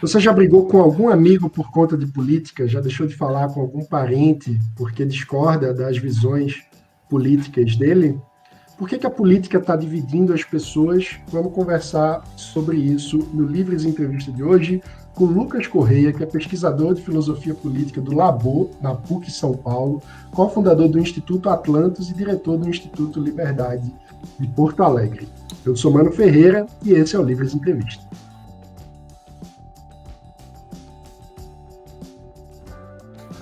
Você já brigou com algum amigo por conta de política? Já deixou de falar com algum parente porque discorda das visões políticas dele? Por que a política está dividindo as pessoas? Vamos conversar sobre isso no Livres Entrevista de hoje com Lucas Correia, que é pesquisador de filosofia política do Labor, na PUC São Paulo, cofundador do Instituto Atlantis e diretor do Instituto Liberdade de Porto Alegre. Eu sou Mano Ferreira e esse é o Livres Entrevista.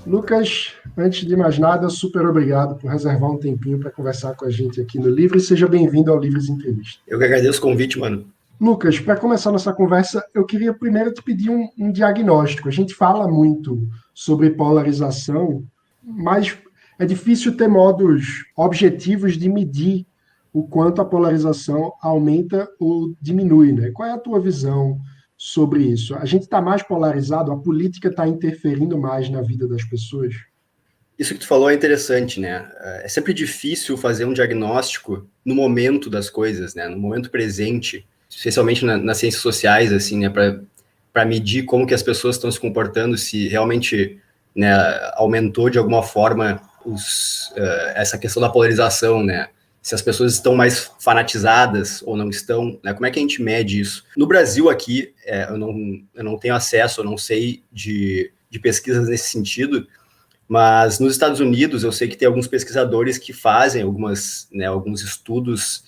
Lucas, antes de mais nada, super obrigado por reservar um tempinho para conversar com a gente aqui no Livre. Seja bem-vindo ao Livres Entrevista. Eu que agradeço o convite, mano. Lucas, para começar nossa conversa, eu queria primeiro te pedir um diagnóstico. A gente fala muito sobre polarização, mas é difícil ter modos objetivos de medir o quanto a polarização aumenta ou diminui, né? Qual é a tua visão sobre isso? A gente está mais polarizado, a política está interferindo mais na vida das pessoas? Isso que tu falou é interessante, né? É sempre difícil fazer um diagnóstico no momento das coisas, né? No momento presente, especialmente nas ciências sociais, assim, né? Para medir como que as pessoas estão se comportando, se realmente, né, aumentou de alguma forma essa questão da polarização, né? Se as pessoas estão mais fanatizadas ou não estão, né? Como é que a gente mede isso? No Brasil aqui, eu não tenho acesso, eu não sei de pesquisas nesse sentido, mas nos Estados Unidos eu sei que tem alguns pesquisadores que fazem alguns estudos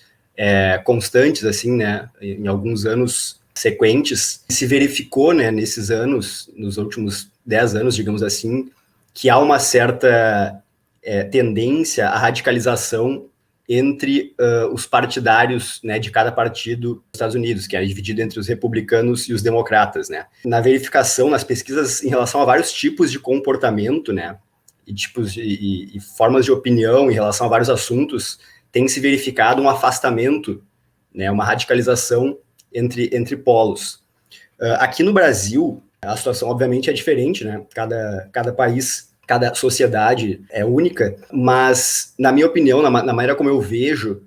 constantes, assim, né, em alguns anos sequentes. Se verificou, né, nesses anos, nos últimos 10 anos, digamos assim, que há uma certa tendência à radicalização entre os partidários, né, de cada partido dos Estados Unidos, que é dividido entre os republicanos e os democratas, né. Na verificação, nas pesquisas em relação a vários tipos de comportamento, né, e tipos e formas de opinião em relação a vários assuntos, tem se verificado um afastamento, né, uma radicalização entre polos. Aqui no Brasil, a situação obviamente é diferente, né? Cada país, cada sociedade é única, mas na minha opinião, na maneira como eu vejo,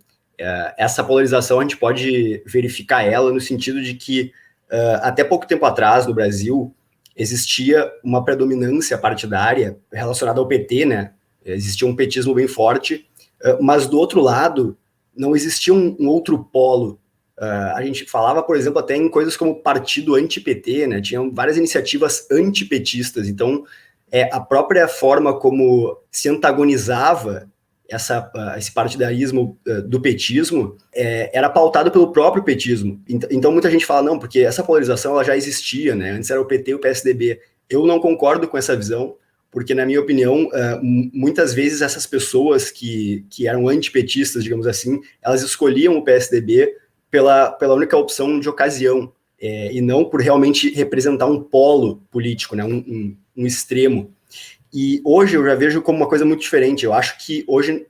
essa polarização a gente pode verificar ela no sentido de que até pouco tempo atrás no Brasil existia uma predominância partidária relacionada ao PT, né? Existia um petismo bem forte, mas do outro lado não existia um outro polo. A gente falava, por exemplo, até em coisas como partido anti-PT, né? Tinham várias iniciativas antipetistas. Então, a própria forma como se antagonizava esse partidarismo do petismo era pautado pelo próprio petismo. Então, muita gente fala, não, porque essa polarização ela já existia, né? Antes era o PT e o PSDB. Eu não concordo com essa visão, porque, na minha opinião, muitas vezes essas pessoas que eram antipetistas, digamos assim, elas escolhiam o PSDB pela única opção de ocasião, e não por realmente representar um polo político, né, um extremo. E hoje eu já vejo como uma coisa muito diferente. Eu acho que hoje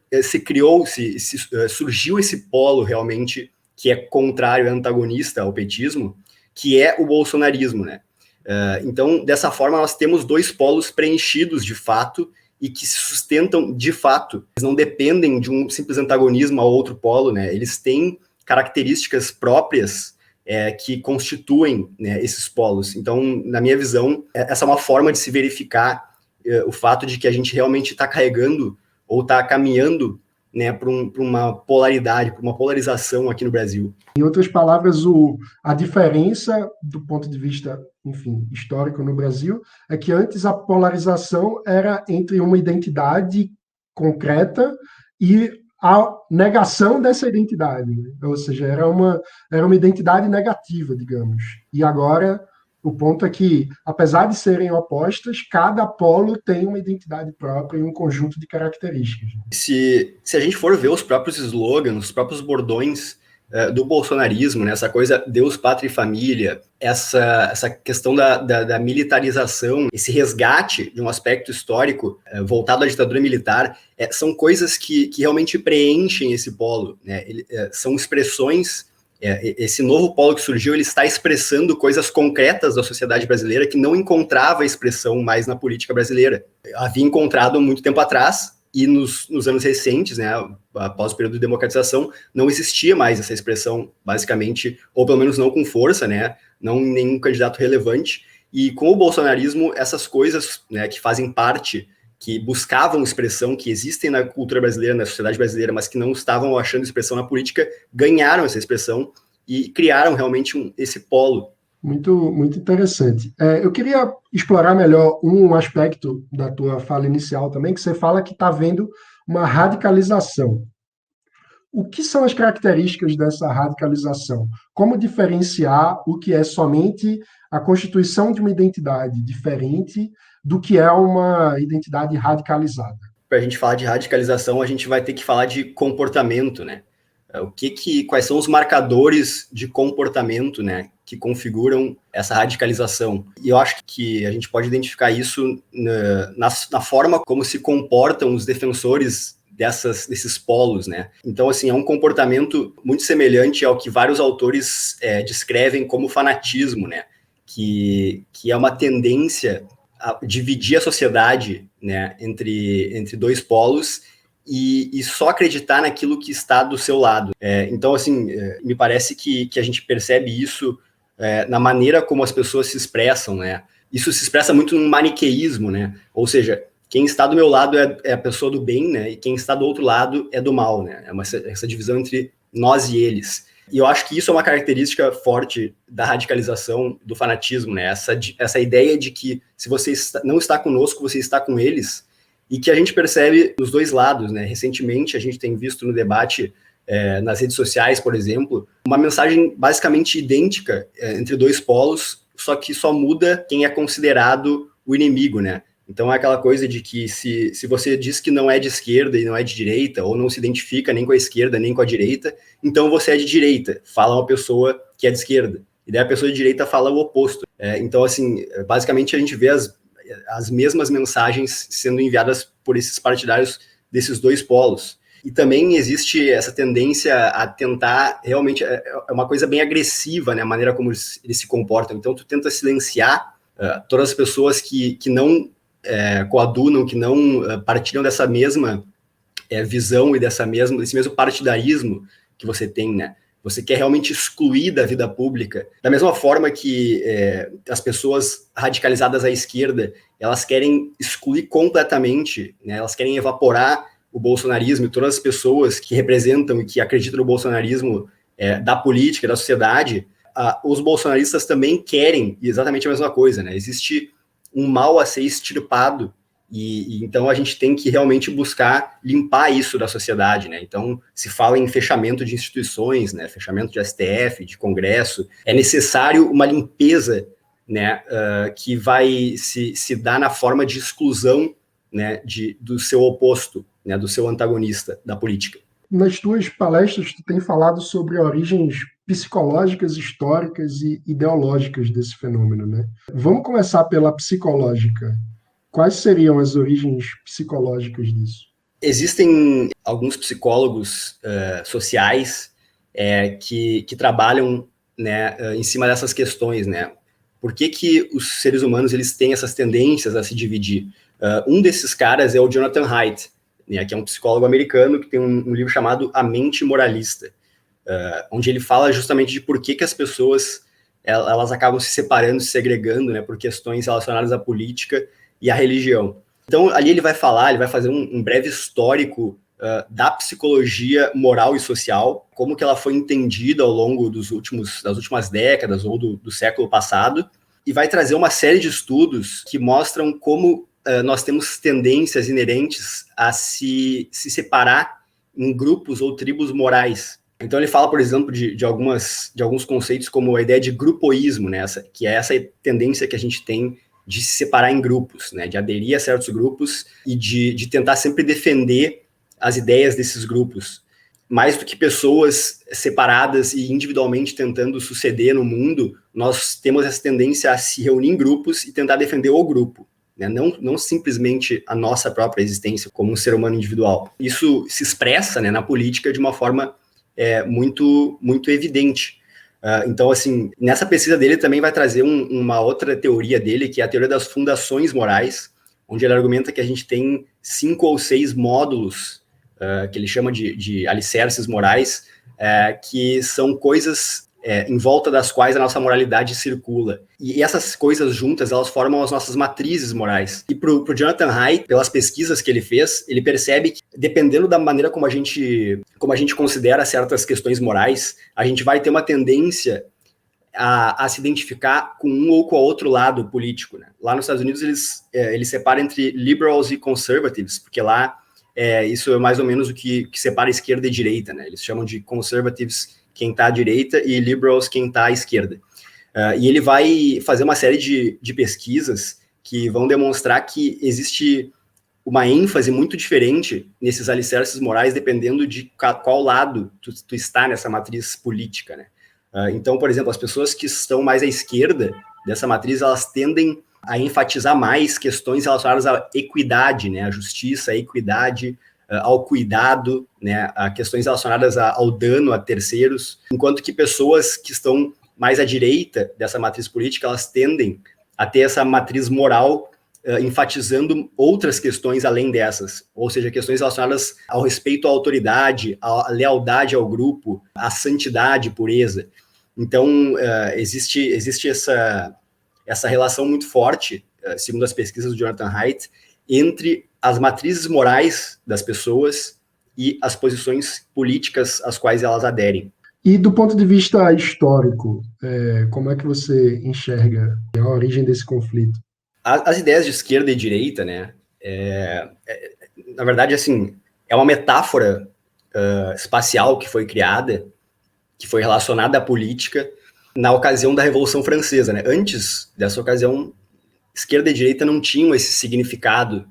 surgiu esse polo realmente que é contrário, é antagonista ao petismo, que é o bolsonarismo, né? Então, dessa forma, nós temos dois polos preenchidos de fato e que se sustentam de fato. Eles não dependem de um simples antagonismo ao outro polo, né? Eles têm características próprias que constituem, né, esses polos. Então, na minha visão, essa é uma forma de se verificar o fato de que a gente realmente está carregando ou está caminhando, né, para uma polaridade, para uma polarização aqui no Brasil. Em outras palavras, a diferença do ponto de vista, enfim, histórico no Brasil é que antes a polarização era entre uma identidade concreta e a negação dessa identidade, né? Ou seja, era uma identidade negativa, digamos. E agora o ponto é que, apesar de serem opostas, cada polo tem uma identidade própria e um conjunto de características. Se a gente for ver os próprios slogans, os próprios bordões do bolsonarismo, né, essa coisa Deus, Pátria e Família, essa questão da militarização, esse resgate de um aspecto histórico voltado à ditadura militar, são coisas que realmente preenchem esse polo, né? São expressões. Esse novo polo que surgiu, ele está expressando coisas concretas da sociedade brasileira que não encontrava expressão mais na política brasileira. Havia encontrado muito tempo atrás, e nos anos recentes, né, após o período de democratização, não existia mais essa expressão, basicamente, ou pelo menos não com força, né, não em nenhum candidato relevante, E com o bolsonarismo, essas coisas, né, que fazem parte, que buscavam expressão, que existem na cultura brasileira, na sociedade brasileira, mas que não estavam achando expressão na política, ganharam essa expressão e criaram realmente esse polo. Muito, muito interessante. Eu queria explorar melhor um aspecto da tua fala inicial também, que você fala que está havendo uma radicalização. O que são as características dessa radicalização? Como diferenciar o que é somente a constituição de uma identidade diferente do que é uma identidade radicalizada? Para a gente falar de radicalização, a gente vai ter que falar de comportamento, né? Quais são os marcadores de comportamento, né, que configuram essa radicalização? E eu acho que a gente pode identificar isso na forma como se comportam os defensores desses polos, né? Então, assim, é um comportamento muito semelhante ao que vários autores descrevem como fanatismo, né? Que é uma tendência a dividir a sociedade, né, entre dois polos e só acreditar naquilo que está do seu lado. Então, assim, me parece que a gente percebe isso na maneira como as pessoas se expressam, né? Isso se expressa muito num maniqueísmo, né? Ou seja, quem está do meu lado é a pessoa do bem, né? E quem está do outro lado é do mal, né? Essa divisão entre nós e eles. E eu acho que isso é uma característica forte da radicalização, do fanatismo, né? Essa ideia de que se você não está conosco, você está com eles, e que a gente percebe nos dois lados, né? Recentemente, a gente tem visto no debate nas redes sociais, por exemplo, uma mensagem basicamente idêntica entre dois polos, só que só muda quem é considerado o inimigo, né? Então é aquela coisa de que se você diz que não é de esquerda e não é de direita, ou não se identifica nem com a esquerda nem com a direita, então você é de direita, fala uma pessoa que é de esquerda. E daí a pessoa de direita fala o oposto. Então, assim, basicamente a gente vê as mesmas mensagens sendo enviadas por esses partidários desses dois polos. E também existe essa tendência a tentar, realmente, é uma coisa bem agressiva, né, a maneira como eles se comportam. Então, tu tenta silenciar todas as pessoas que não coadunam, que não partilham dessa mesma visão e desse mesmo partidarismo que você tem, né? Você quer realmente excluir da vida pública. Da mesma forma que as pessoas radicalizadas à esquerda, elas querem excluir completamente, né? Elas querem evaporar o bolsonarismo e todas as pessoas que representam e que acreditam no bolsonarismo da política, da sociedade. Os bolsonaristas também querem exatamente a mesma coisa, né? Existe um mal a ser extirpado e então a gente tem que realmente buscar limpar isso da sociedade, né? Então se fala em fechamento de instituições, né? Fechamento de STF, de Congresso. É necessário uma limpeza, né? Que vai se dar na forma de exclusão, né? Do seu oposto, né? Do seu antagonista da política. Nas tuas palestras, tu tem falado sobre origens psicológicas, históricas e ideológicas desse fenômeno, né? Vamos começar pela psicológica. Quais seriam as origens psicológicas disso? Existem alguns psicólogos sociais que trabalham, né, em cima dessas questões, né? Por que os seres humanos eles têm essas tendências a se dividir? Um desses caras é o Jonathan Haidt, né, que é um psicólogo americano que tem um livro chamado A Mente Moralista, onde ele fala justamente de por que as pessoas elas acabam se separando, se segregando, né, por questões relacionadas à política e à religião. Então, ali ele vai fazer um breve histórico da psicologia moral e social, como que ela foi entendida ao longo das últimas décadas ou do século passado, e vai trazer uma série de estudos que mostram como nós temos tendências inerentes a se separar em grupos ou tribos morais. Então ele fala, por exemplo, de alguns conceitos como a ideia de grupoísmo, né, que é essa tendência que a gente tem de se separar em grupos, né, de aderir a certos grupos e de tentar sempre defender as ideias desses grupos. Mais do que pessoas separadas e individualmente tentando suceder no mundo, nós temos essa tendência a se reunir em grupos e tentar defender o grupo, né, não simplesmente a nossa própria existência como um ser humano individual. Isso se expressa, né, na política de uma forma muito, muito evidente. Então, assim, nessa pesquisa dele também vai trazer uma outra teoria dele, que é a teoria das fundações morais, onde ele argumenta que a gente tem 5 ou 6 módulos, que ele chama de alicerces morais, que são coisas em volta das quais a nossa moralidade circula. E essas coisas juntas, elas formam as nossas matrizes morais. E pro Jonathan Haidt, pelas pesquisas que ele fez, ele percebe que, dependendo da maneira como a gente considera certas questões morais, a gente vai ter uma tendência a se identificar com um ou com o outro lado político, né? Lá nos Estados Unidos, eles separam entre liberals e conservatives, porque lá isso é mais ou menos o que separa esquerda e direita, né? Eles chamam de conservatives quem está à direita e liberals quem está à esquerda. E ele vai fazer uma série de pesquisas que vão demonstrar que existe uma ênfase muito diferente nesses alicerces morais, dependendo de qual lado tu está nessa matriz política, né? Então, por exemplo, as pessoas que estão mais à esquerda dessa matriz, elas tendem a enfatizar mais questões relacionadas à equidade, né? À justiça, à equidade, ao cuidado, né? A questões relacionadas ao dano a terceiros, enquanto que pessoas que estão mais à direita dessa matriz política, elas tendem a ter essa matriz moral enfatizando outras questões além dessas, ou seja, questões relacionadas ao respeito à autoridade, à lealdade ao grupo, à santidade, pureza. Então, existe essa relação muito forte, segundo as pesquisas do Jonathan Haidt, entre as matrizes morais das pessoas e as posições políticas às quais elas aderem. E do ponto de vista histórico, como é que você enxerga a origem desse conflito? As ideias de esquerda e direita, né, na verdade, assim, é uma metáfora espacial que foi criada, que foi relacionada à política na ocasião da Revolução Francesa, né? Antes dessa ocasião, esquerda e direita não tinham esse significado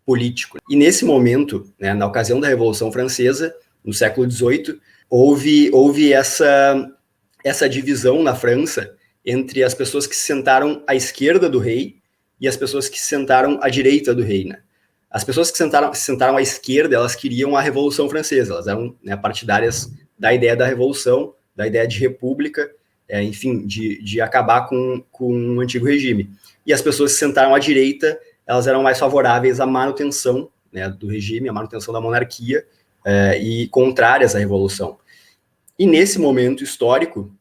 político. E nesse momento, né, na ocasião da Revolução Francesa, no século XVIII, houve essa divisão na França entre as pessoas que se sentaram à esquerda do rei e as pessoas que se sentaram à direita do rei, né? As pessoas que se sentaram à esquerda, elas queriam a Revolução Francesa, elas eram, né, partidárias da ideia da revolução, da ideia de república, enfim, de acabar com o antigo regime. E as pessoas que se sentaram à direita, elas eram mais favoráveis à manutenção, né, do regime, à manutenção da monarquia, e contrárias à revolução. E nesse momento histórico,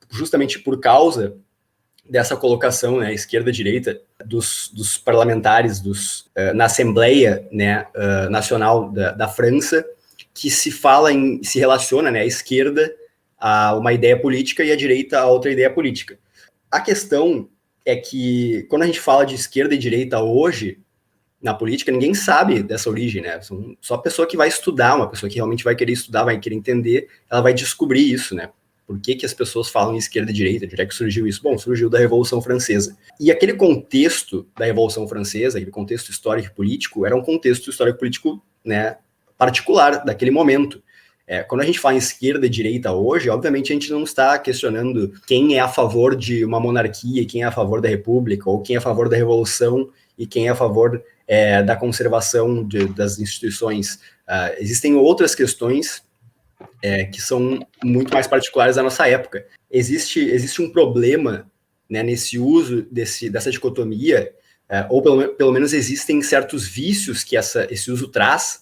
justamente por causa dessa colocação, né, esquerda-direita, dos parlamentares na Assembleia, né, Nacional da França, que se relaciona, né, a esquerda a uma ideia política e a direita a outra ideia política. A questão é que, quando a gente fala de esquerda e direita hoje, na política, ninguém sabe dessa origem, né? Só a pessoa que vai estudar, uma pessoa que realmente vai querer estudar, vai querer entender, ela vai descobrir isso, né? Por que as pessoas falam em esquerda e direita? De onde é que surgiu isso? Bom, surgiu da Revolução Francesa. E aquele contexto da Revolução Francesa, aquele contexto histórico e político, era um contexto histórico e político, né, particular daquele momento. Quando a gente fala em esquerda e direita hoje, obviamente a gente não está questionando quem é a favor de uma monarquia e quem é a favor da república, ou quem é a favor da revolução e quem é a favor da conservação das instituições. Existem outras questões que são muito mais particulares da nossa época. Existe um problema, né, nesse uso dessa dicotomia, ou pelo menos existem certos vícios que esse uso traz,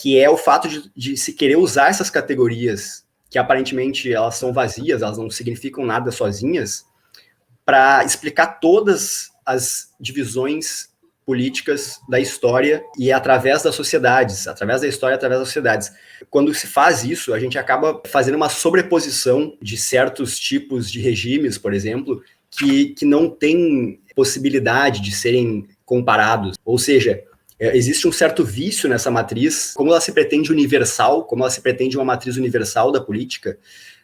que é o fato de se querer usar essas categorias, que aparentemente elas são vazias, elas não significam nada sozinhas, para explicar todas as divisões políticas da história e através das sociedades, através da história, através das sociedades. Quando se faz isso, a gente acaba fazendo uma sobreposição de certos tipos de regimes, por exemplo, que não tem possibilidade de serem comparados. Ou seja, existe um certo vício nessa matriz, como ela se pretende universal, como ela se pretende uma matriz universal da política,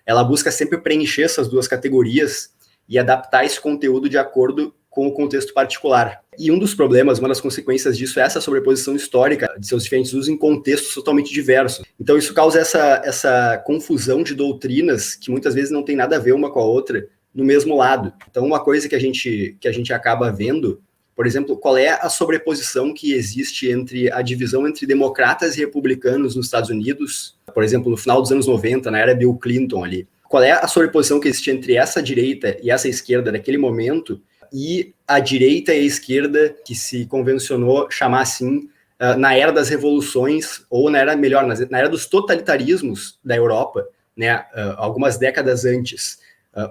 ela busca sempre preencher essas duas categorias e adaptar esse conteúdo de acordo com o contexto particular. E um dos problemas, uma das consequências disso é essa sobreposição histórica de seus diferentes usos em contextos totalmente diversos. Então isso causa essa confusão de doutrinas que muitas vezes não tem nada a ver uma com a outra no mesmo lado. Então uma coisa que a gente acaba vendo, por exemplo, qual é a sobreposição que existe entre a divisão entre democratas e republicanos nos Estados Unidos, por exemplo, no final dos anos 90, na era Bill Clinton ali. Qual é a sobreposição que existe entre essa direita e essa esquerda naquele momento e a direita e a esquerda que se convencionou chamar assim na era das revoluções, ou na era dos totalitarismos da Europa né, algumas décadas antes,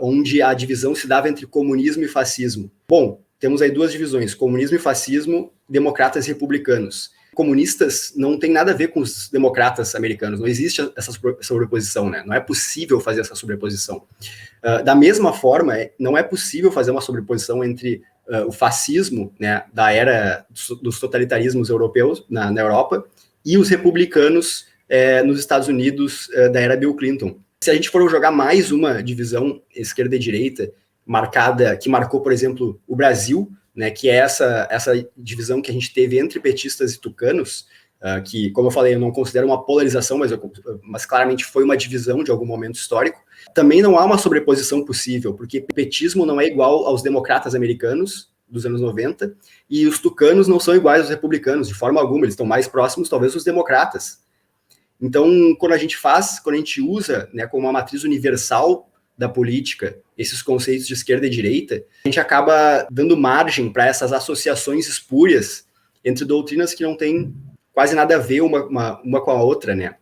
onde a divisão se dava entre comunismo e fascismo. Bom, temos aí duas divisões, comunismo e fascismo, democratas e republicanos. Comunistas não tem nada a ver com os democratas americanos, não existe essa sobreposição, né? Não é possível fazer essa sobreposição. Da mesma forma, não é possível fazer uma sobreposição entre o fascismo, né, da era dos totalitarismos europeus na Europa e os republicanos nos Estados Unidos da era Bill Clinton. Se a gente for jogar mais uma divisão esquerda e direita que marcou, por exemplo, o Brasil, né, que é essa divisão que a gente teve entre petistas e tucanos, que, como eu falei, eu não considero uma polarização, mas claramente foi uma divisão de algum momento histórico. Também não há uma sobreposição possível, porque o petismo não é igual aos democratas americanos dos anos 90, e os tucanos não são iguais aos republicanos, de forma alguma, eles estão mais próximos, talvez, dos democratas. Então, quando a gente usa, né, como uma matriz universal da política, esses conceitos de esquerda e direita, a gente acaba dando margem para essas associações espúrias entre doutrinas que não têm quase nada a ver uma com a outra, né,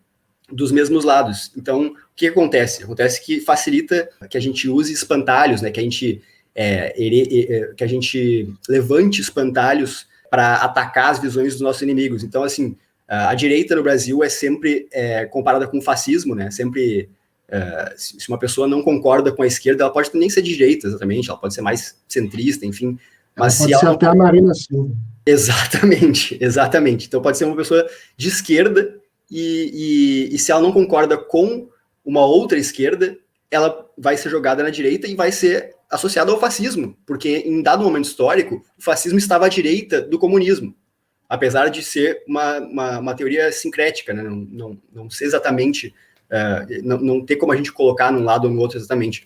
dos mesmos lados. Então, o que acontece? Acontece que facilita que a gente use espantalhos, né, que a gente levante espantalhos para atacar as visões dos nossos inimigos. Então, assim, a direita no Brasil é sempre comparada com o fascismo, né? Sempre, se uma pessoa não concorda com a esquerda, ela pode nem ser de direita, exatamente, ela pode ser mais centrista, enfim. Mas ela pode ser até a Marina Silva. Exatamente. Então pode ser uma pessoa de esquerda e se ela não concorda com uma outra esquerda, ela vai ser jogada na direita e vai ser associada ao fascismo, porque em dado momento histórico, o fascismo estava à direita do comunismo, apesar de ser uma teoria sincrética, né? Não ser exatamente, não ter como a gente colocar num lado ou no outro exatamente.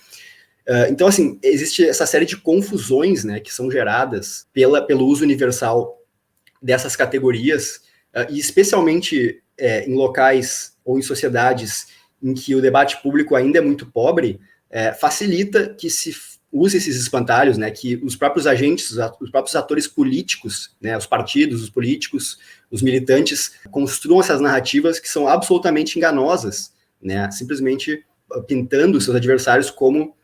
Então, assim, existe essa série de confusões, né, que são geradas pelo uso universal dessas categorias, e especialmente em locais ou em sociedades em que o debate público ainda é muito pobre, facilita que se use esses espantalhos, né, que os próprios agentes, os próprios atores políticos, né, os partidos, os políticos, os militantes, construam essas narrativas que são absolutamente enganosas, né, simplesmente pintando seus adversários como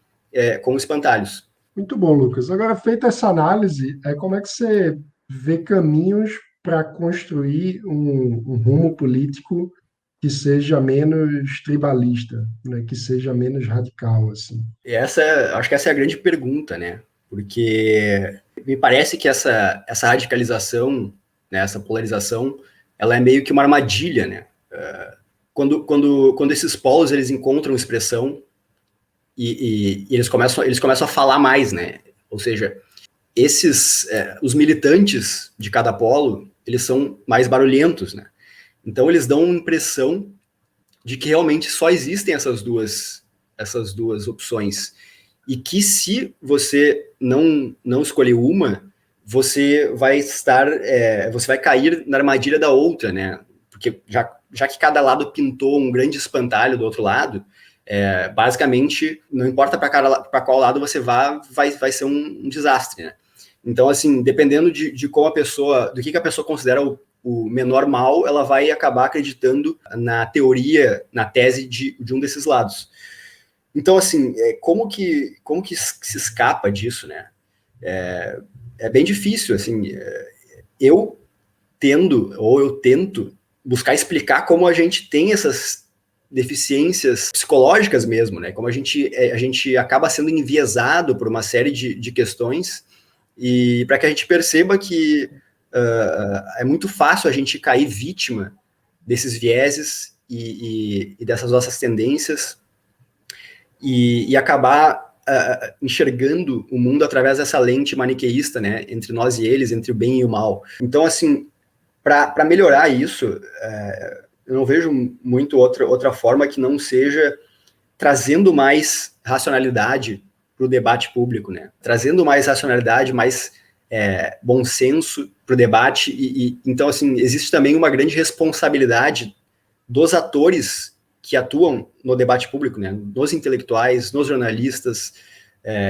espantalhos. Muito bom, Lucas. Agora, feita essa análise, como é que você vê caminhos para construir um rumo político que seja menos tribalista, né? Que seja menos radical, assim? Acho que essa é a grande pergunta, né? Porque me parece que essa radicalização, né, essa polarização, ela é meio que uma armadilha, né? Quando esses polos eles encontram expressão e eles começam a falar mais, né? Ou seja, os militantes de cada polo, eles são mais barulhentos, né? Então eles dão uma impressão de que realmente só existem essas duas opções e que se você não escolher uma, você vai cair na armadilha da outra, né? Porque já que cada lado pintou um grande espantalho do outro lado, basicamente, não importa para qual lado você vai ser um desastre, né? Então, assim, dependendo de como do que a pessoa considera o menor mal, ela vai acabar acreditando na teoria, na tese de um desses lados. Então, assim, como que se escapa disso, né? É bem difícil, assim. Eu tento buscar explicar como a gente tem essas deficiências psicológicas mesmo, né? Como a gente acaba sendo enviesado por uma série de questões e para que a gente perceba que é muito fácil a gente cair vítima desses vieses e dessas nossas tendências e acabar enxergando o mundo através dessa lente maniqueísta, né, entre nós e eles, entre o bem e o mal. Então, assim, para melhorar isso, eu não vejo muito outra forma que não seja trazendo mais racionalidade para o debate público, né? Trazendo mais racionalidade, mais bom senso para o debate. Então, assim, existe também uma grande responsabilidade dos atores que atuam no debate público, né? Nos intelectuais, nos jornalistas,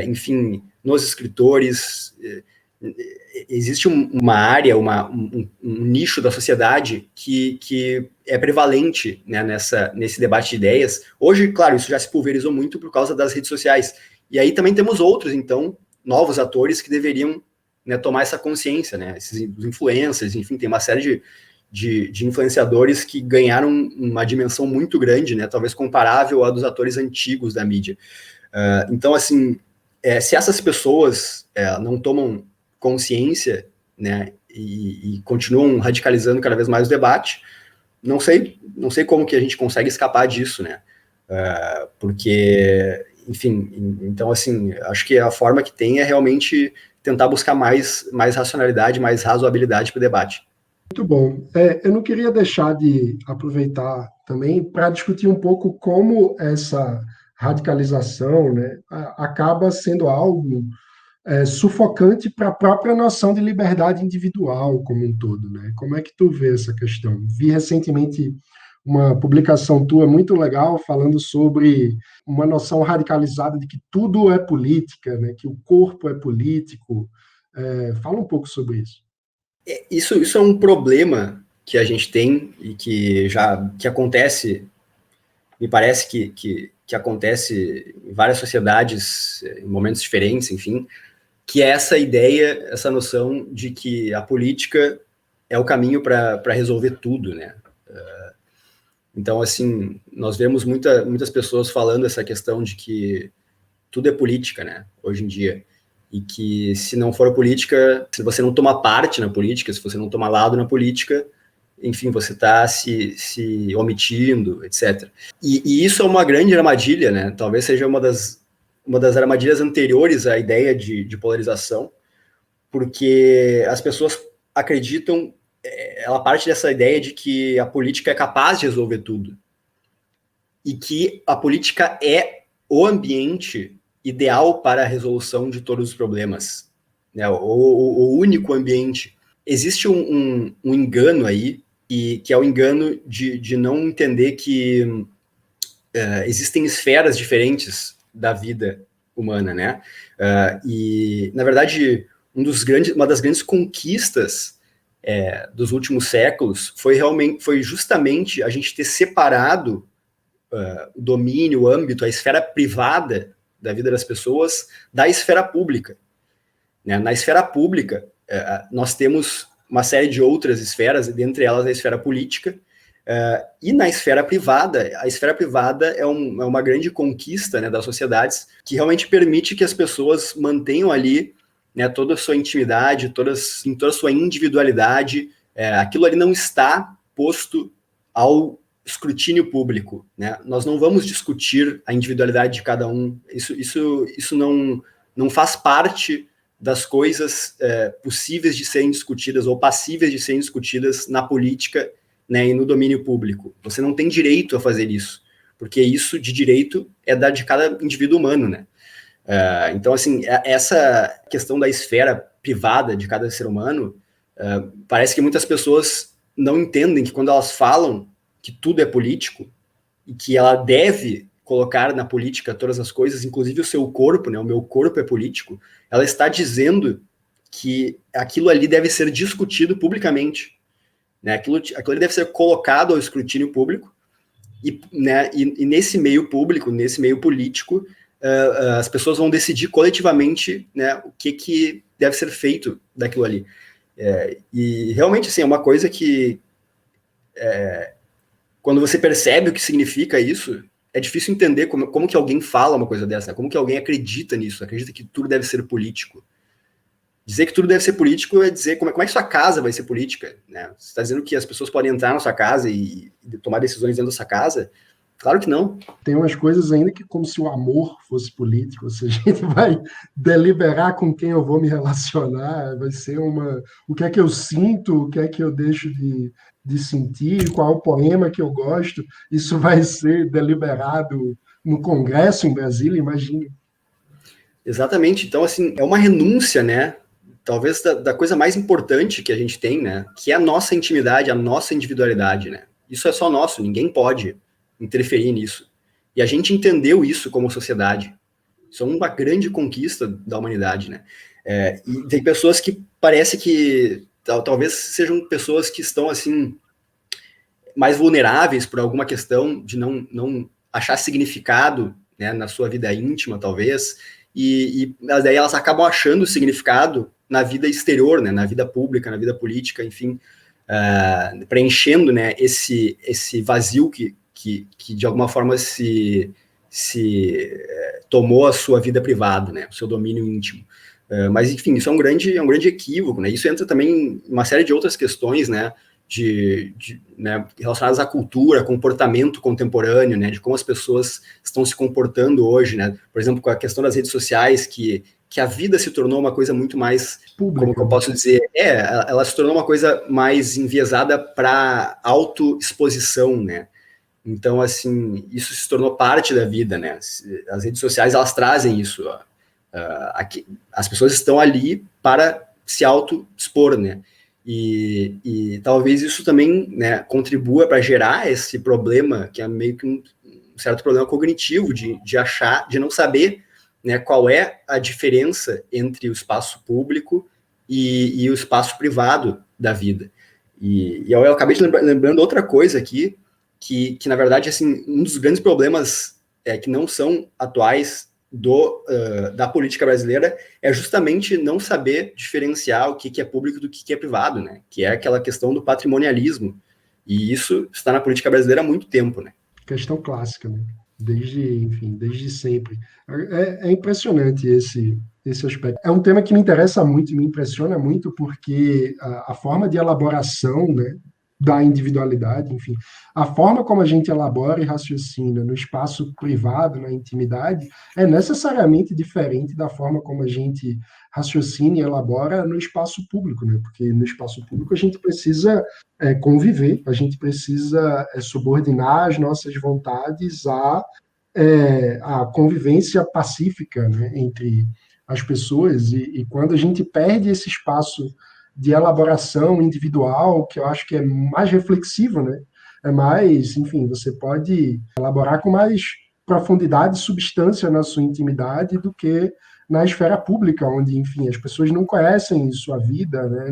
enfim, nos escritores, existe uma área, um nicho da sociedade que é prevalente, né, nesse debate de ideias. Hoje, claro, isso já se pulverizou muito por causa das redes sociais. E aí também temos outros, então, novos atores que deveriam, né, tomar essa consciência, né, esses influencers, enfim, tem uma série de influenciadores que ganharam uma dimensão muito grande, né, talvez comparável à dos atores antigos da mídia. Então, assim, se essas pessoas não tomam consciência, né, e continuam radicalizando cada vez mais o debate, não sei como que a gente consegue escapar disso, né, porque, enfim, então, assim, acho que a forma que tem é realmente tentar buscar mais racionalidade, mais razoabilidade para o debate. Muito bom. Eu não queria deixar de aproveitar também para discutir um pouco como essa radicalização, né, acaba sendo algo sufocante para a própria noção de liberdade individual como um todo, né? Como é que tu vê essa questão? Vi recentemente uma publicação tua muito legal falando sobre uma noção radicalizada de que tudo é política, né? Que o corpo é político. Fala um pouco sobre isso. Isso é um problema que a gente tem e que acontece, me parece que acontece em várias sociedades, em momentos diferentes, enfim, que é essa ideia, essa noção de que a política é o caminho para resolver tudo, né? Então, assim, nós vemos muitas pessoas falando essa questão de que tudo é política, né, hoje em dia. E que se não for política, se você não toma parte na política, se você não toma lado na política, enfim, você está se omitindo, etc. E isso é uma grande armadilha, né? Talvez seja uma das armadilhas anteriores à ideia de polarização, porque as pessoas acreditam, ela parte dessa ideia de que a política é capaz de resolver tudo. E que a política é o ambiente ideal para a resolução de todos os problemas, né? O único ambiente. Existe um engano aí, que é o engano de não entender que existem esferas diferentes da vida humana, né? E, na verdade, uma das grandes conquistas dos últimos séculos foi justamente a gente ter separado o domínio, o âmbito, a esfera privada da vida das pessoas da esfera pública, né? Na esfera pública, nós temos uma série de outras esferas, dentre elas a esfera política, e na esfera privada, a esfera privada é uma grande conquista, né, das sociedades, que realmente permite que as pessoas mantenham ali, né, toda a sua intimidade, toda a sua individualidade. Aquilo ali não está posto ao escrutínio público, né? Nós não vamos discutir a individualidade de cada um. Isso não faz parte das coisas possíveis de serem discutidas ou passíveis de serem discutidas na política, né, e no domínio público. Você não tem direito a fazer isso, porque isso de direito é de cada indivíduo humano, né? Então, assim, essa questão da esfera privada de cada ser humano, parece que muitas pessoas não entendem que quando elas falam que tudo é político e que ela deve colocar na política todas as coisas, inclusive o seu corpo, né, o meu corpo é político, ela está dizendo que aquilo ali deve ser discutido publicamente, né, aquilo ali deve ser colocado ao escrutínio público né, e nesse meio público, nesse meio político, as pessoas vão decidir coletivamente, né, o que deve ser feito daquilo ali. E realmente, assim, é uma coisa que quando você percebe o que significa isso, é difícil entender como que alguém fala uma coisa dessa, né? Como que alguém acredita nisso, acredita que tudo deve ser político. Dizer que tudo deve ser político é dizer como é que sua casa vai ser política, né? Você está dizendo que as pessoas podem entrar na sua casa e tomar decisões dentro da sua casa? Claro que não. Tem umas coisas ainda que como se o amor fosse político, ou seja, a gente vai deliberar com quem eu vou me relacionar, vai ser o que é que eu sinto, o que é que eu deixo de sentir, qual é o poema que eu gosto, isso vai ser deliberado no Congresso em Brasília, imagine. Exatamente, então assim, é uma renúncia, né, talvez da coisa mais importante que a gente tem, né, que é a nossa intimidade, a nossa individualidade, né, isso é só nosso, ninguém pode interferir nisso. E a gente entendeu isso como sociedade. Isso é uma grande conquista da humanidade, né? E tem pessoas que parece que talvez sejam pessoas que estão assim mais vulneráveis por alguma questão de não achar significado, né, na sua vida íntima, talvez, e daí elas acabam achando significado na vida exterior, né, na vida pública, na vida política, enfim, preenchendo, né, esse vazio que de alguma forma se tomou a sua vida privada, né, o seu domínio íntimo. Mas, enfim, isso é um grande equívoco, né? Isso entra também em uma série de outras questões, né, né, relacionadas à cultura, comportamento contemporâneo, né, de como as pessoas estão se comportando hoje, né? Por exemplo, com a questão das redes sociais, que a vida se tornou uma coisa muito mais, como que eu posso dizer, ela se tornou uma coisa mais enviesada para autoexposição, né? Então, assim, isso se tornou parte da vida, né? As redes sociais, elas trazem isso, ó. As pessoas estão ali para se auto-expor, né? E talvez isso também, né, contribua para gerar esse problema, que é meio que um certo problema cognitivo, de achar, de não saber, né, qual é a diferença entre o espaço público e o espaço privado da vida. E eu acabei de lembrando outra coisa aqui, que na verdade, assim, um dos grandes problemas que não são atuais da política brasileira é justamente não saber diferenciar o que é público do que é privado, né? Que é aquela questão do patrimonialismo. E isso está na política brasileira há muito tempo, né? Questão clássica, né? Desde sempre. É impressionante esse aspecto. É um tema que me interessa muito e me impressiona muito porque a forma de elaboração, né, da individualidade, enfim, a forma como a gente elabora e raciocina no espaço privado, na intimidade, é necessariamente diferente da forma como a gente raciocina e elabora no espaço público, né? Porque no espaço público a gente precisa conviver, a gente precisa subordinar as nossas vontades à convivência pacífica, né, entre as pessoas, e quando a gente perde esse espaço de elaboração individual, que eu acho que é mais reflexivo, né, é mais, enfim, você pode elaborar com mais profundidade e substância na sua intimidade do que na esfera pública, onde, enfim, as pessoas não conhecem sua vida, né,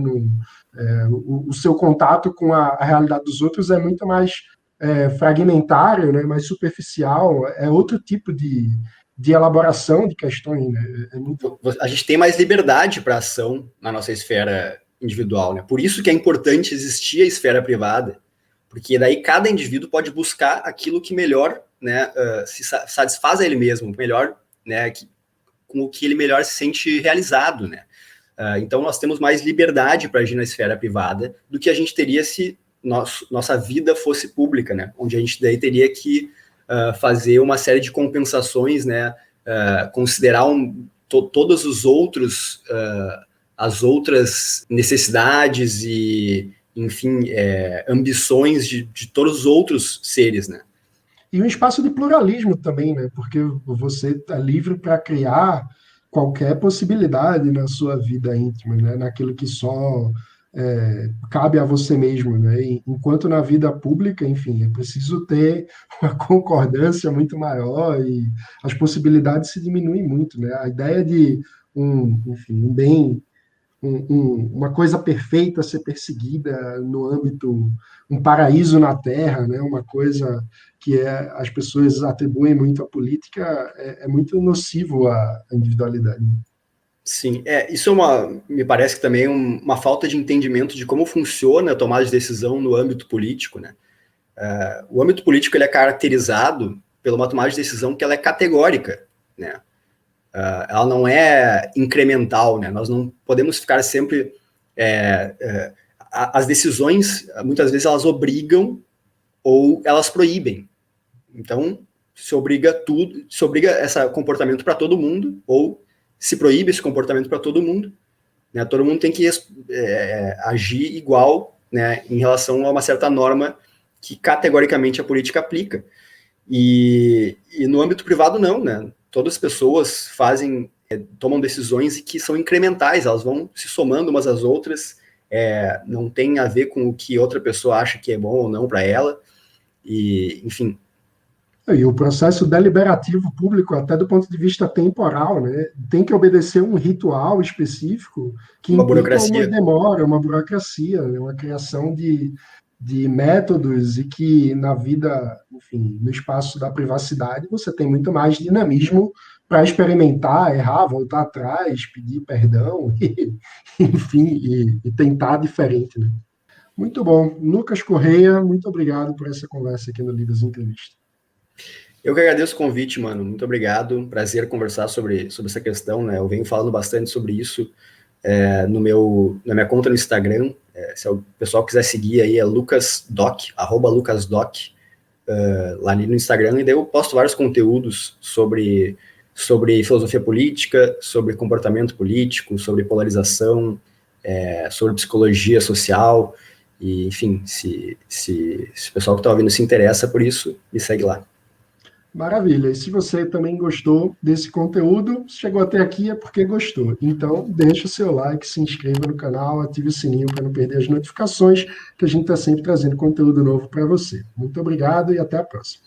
o seu contato com a realidade dos outros é muito mais fragmentário, né, mais superficial, é outro tipo de elaboração de questões. Né? A gente tem mais liberdade para ação na nossa esfera individual, né? Por isso que é importante existir a esfera privada, porque daí cada indivíduo pode buscar aquilo que melhor, né, se satisfaz a ele mesmo, melhor, né, com o que ele melhor se sente realizado, né? Então nós temos mais liberdade para agir na esfera privada do que a gente teria se nossa vida fosse pública, né? Onde a gente daí teria que fazer uma série de compensações, né? Considerar todos os outros, as outras necessidades e, enfim, ambições de todos os outros seres, né? E um espaço de pluralismo também, né? Porque você está livre para criar qualquer possibilidade na sua vida íntima, né? Naquilo que só cabe a você mesmo, né? Enquanto na vida pública, enfim, é preciso ter uma concordância muito maior e as possibilidades se diminuem muito, né? A ideia de enfim, um bem uma coisa perfeita a ser perseguida no âmbito, um paraíso na Terra, né? Uma coisa que as pessoas atribuem muito à política, é muito nocivo à individualidade. Sim, isso me parece que também é uma falta de entendimento de como funciona a tomada de decisão no âmbito político, né? O âmbito político ele é caracterizado pela uma tomada de decisão que ela é categórica, né? Ela não é incremental, né? Nós não podemos ficar sempre... as decisões, muitas vezes, elas obrigam ou elas proíbem. Então, se obriga esse comportamento para todo mundo, ou se proíbe esse comportamento para todo mundo, né? Todo mundo tem que agir igual, né, em relação a uma certa norma que categoricamente a política aplica. E no âmbito privado não, né? Todas as pessoas tomam decisões que são incrementais, elas vão se somando umas às outras, não tem a ver com o que outra pessoa acha que é bom ou não para ela, e enfim. E o processo deliberativo público, até do ponto de vista temporal, né, tem que obedecer um ritual específico que Uma implica uma burocracia. demora, uma burocracia, né, uma criação de métodos e que na vida, enfim, no espaço da privacidade, você tem muito mais dinamismo para experimentar, errar, voltar atrás, pedir perdão, e, enfim, e tentar diferente, né? Muito bom. Lucas Correia, muito obrigado por essa conversa aqui no Livros Entrevista. Eu que agradeço o convite, mano. Muito obrigado. Prazer conversar sobre essa questão, né? Eu venho falando bastante sobre isso na minha conta no Instagram. Se o pessoal quiser seguir aí, é lucasdoc, @lucasdoc, lá ali no Instagram. E daí eu posto vários conteúdos sobre filosofia política, sobre comportamento político, sobre polarização, sobre psicologia social. E, enfim, se o pessoal que está ouvindo se interessa por isso, me segue lá. Maravilha. E se você também gostou desse conteúdo, chegou até aqui é porque gostou. Então, deixa o seu like, se inscreva no canal, ative o sininho para não perder as notificações, que a gente está sempre trazendo conteúdo novo para você. Muito obrigado e até a próxima.